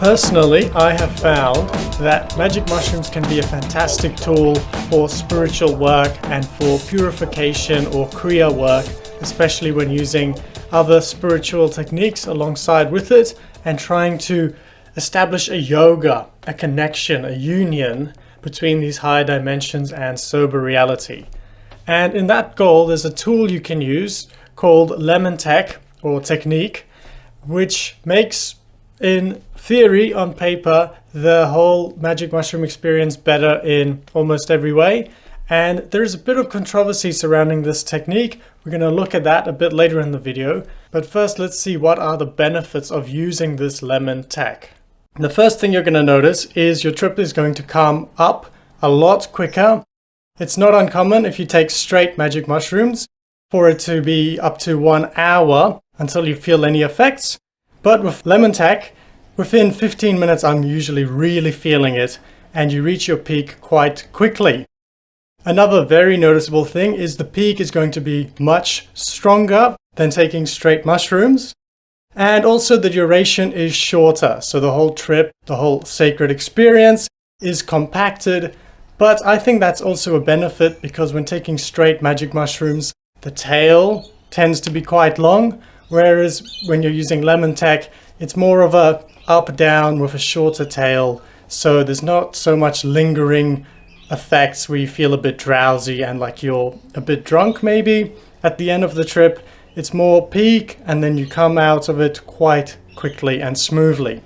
Personally, I have found that magic mushrooms can be a fantastic tool for spiritual work and for purification or kriya work, especially when using other spiritual techniques alongside with it and trying to establish a yoga, a connection, a union between these higher dimensions and sober reality. And in that goal, there's a tool you can use called Lemon TEK or technique, which makes, in theory, on paper, the whole magic mushroom experience better in almost every way. And there's a bit of controversy surrounding this technique. We're going to look at that a bit later in the video. But first, let's see what are the benefits of using this Lemon TEK. The first thing you're going to notice is your trip is going to come up a lot quicker. It's not uncommon if you take straight magic mushrooms for it to be up to 1 hour until you feel any effects. But with Lemon TEK, within 15 minutes, I'm usually really feeling it, and you reach your peak quite quickly. Another very noticeable thing is the peak is going to be much stronger than taking straight mushrooms. And also the duration is shorter. So the whole trip, the whole sacred experience is compacted. But I think that's also a benefit because when taking straight magic mushrooms, the tail tends to be quite long. Whereas when you're using Lemon TEK, it's more of a up-down with a shorter tail. So there's not so much lingering effects where you feel a bit drowsy and like you're a bit drunk maybe at the end of the trip. It's more peak and then you come out of it quite quickly and smoothly.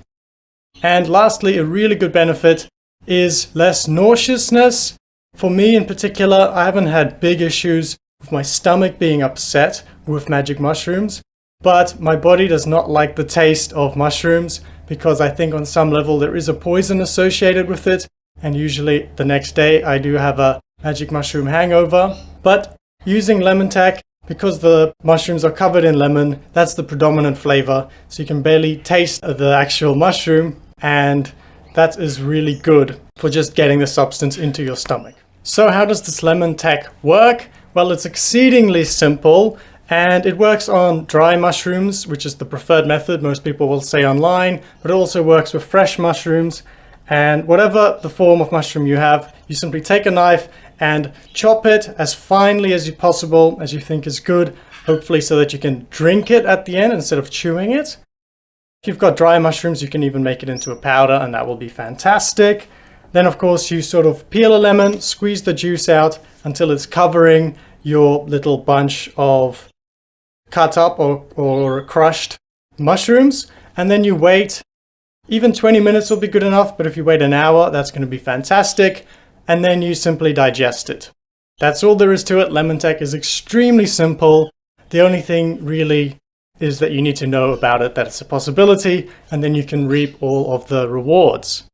And lastly, a really good benefit is less nauseousness. For me in particular, I haven't had big issues with my stomach being upset with magic mushrooms. But my body does not like the taste of mushrooms because I think on some level there is a poison associated with it. And usually the next day I do have a magic mushroom hangover. But using Lemon TEK, because the mushrooms are covered in lemon, that's the predominant flavor. So you can barely taste the actual mushroom. And that is really good for just getting the substance into your stomach. So how does this Lemon TEK work? Well, it's exceedingly simple. And it works on dry mushrooms, which is the preferred method most people will say online, but it also works with fresh mushrooms. And whatever the form of mushroom you have, you simply take a knife and chop it as finely as possible, as you think is good, hopefully so that you can drink it at the end instead of chewing it. If you've got dry mushrooms, you can even make it into a powder and that will be fantastic. Then of course you sort of peel a lemon, squeeze the juice out until it's covering your little bunch of cut up or crushed mushrooms, and then you wait. Even 20 minutes will be good enough, but if you wait an hour, that's going to be fantastic, and then you simply digest it. That's all there is to it. Lemon TEK is extremely simple. The only thing really is that you need to know about it, that it's a possibility, and then you can reap all of the rewards.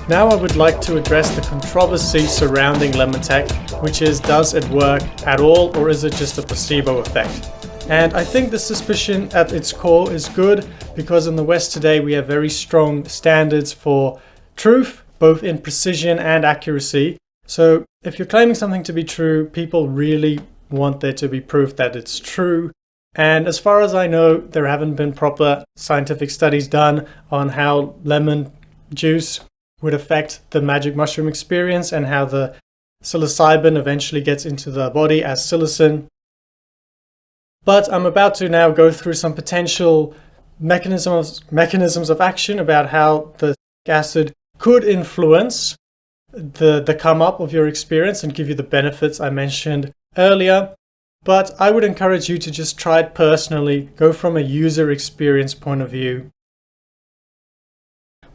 Now I would like to address the controversy surrounding Lemon TEK, which is, does it work at all or is it just a placebo effect? And I think the suspicion at its core is good because in the West today we have very strong standards for truth, both in precision and accuracy. So if you're claiming something to be true, people really want there to be proof that it's true. And as far as I know, there haven't been proper scientific studies done on how lemon juice would affect the magic mushroom experience and how the psilocybin eventually gets into the body as psilocin. But I'm about to now go through some potential mechanisms of action about how the acid could influence the come up of your experience and give you the benefits I mentioned earlier. But I would encourage you to just try it personally, go from a user experience point of view.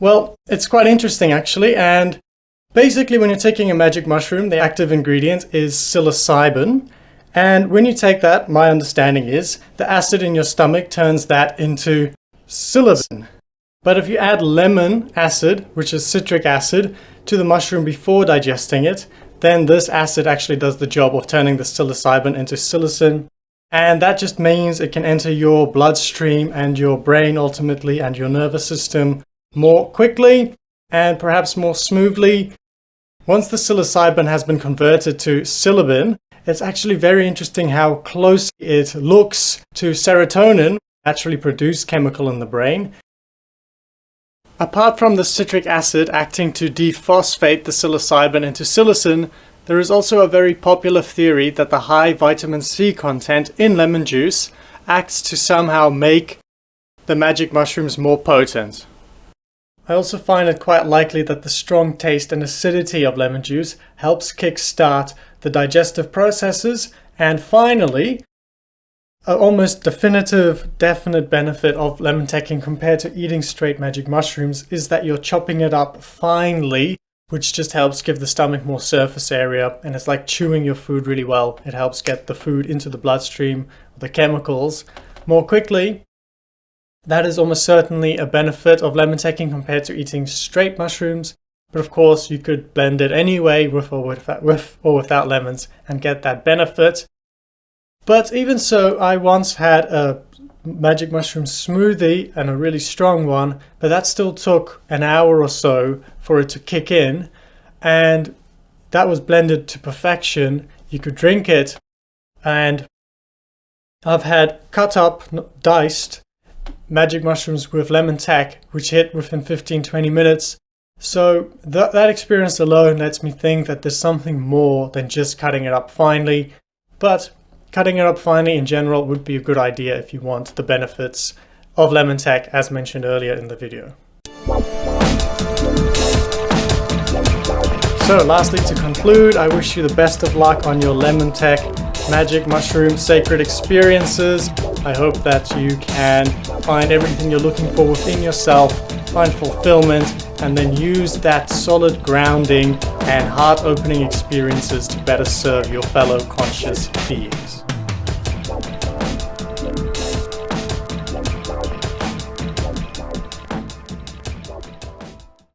Well, it's quite interesting actually, and basically when you're taking a magic mushroom, the active ingredient is psilocybin, and when you take that, my understanding is, the acid in your stomach turns that into psilocybin. But if you add lemon acid, which is citric acid, to the mushroom before digesting it, then this acid actually does the job of turning the psilocybin into psilocin, and that just means it can enter your bloodstream and your brain ultimately and your nervous system more quickly and perhaps more smoothly. Once the psilocybin has been converted to psilocybin, it's actually very interesting how close it looks to serotonin, naturally produced chemical in the brain. Apart from the citric acid acting to dephosphate the psilocybin into psilocin, there is also a very popular theory that the high vitamin C content in lemon juice acts to somehow make the magic mushrooms more potent. I also find it quite likely that the strong taste and acidity of lemon juice helps kickstart the digestive processes. And finally, an almost definite benefit of lemon TEK compared to eating straight magic mushrooms is that you're chopping it up finely, which just helps give the stomach more surface area, and it's like chewing your food really well. It helps get the food into the bloodstream, the chemicals, more quickly. That is almost certainly a benefit of lemon TEK compared to eating straight mushrooms, but of course you could blend it anyway with or without lemons and get that benefit. But even so, I once had a magic mushroom smoothie, and a really strong one, but that still took an hour or so for it to kick in, and that was blended to perfection. You could drink it, and I've had cut up, diced magic mushrooms with lemon TEK, which hit within 15-20 minutes. So that experience alone lets me think that there's something more than just cutting it up finely, but cutting it up finely in general would be a good idea if you want the benefits of lemon TEK as mentioned earlier in the video. So lastly, to conclude, I wish you the best of luck on your lemon TEK magic mushroom sacred experiences. I hope that you can find everything you're looking for within yourself, find fulfillment, and then use that solid grounding and heart-opening experiences to better serve your fellow conscious beings.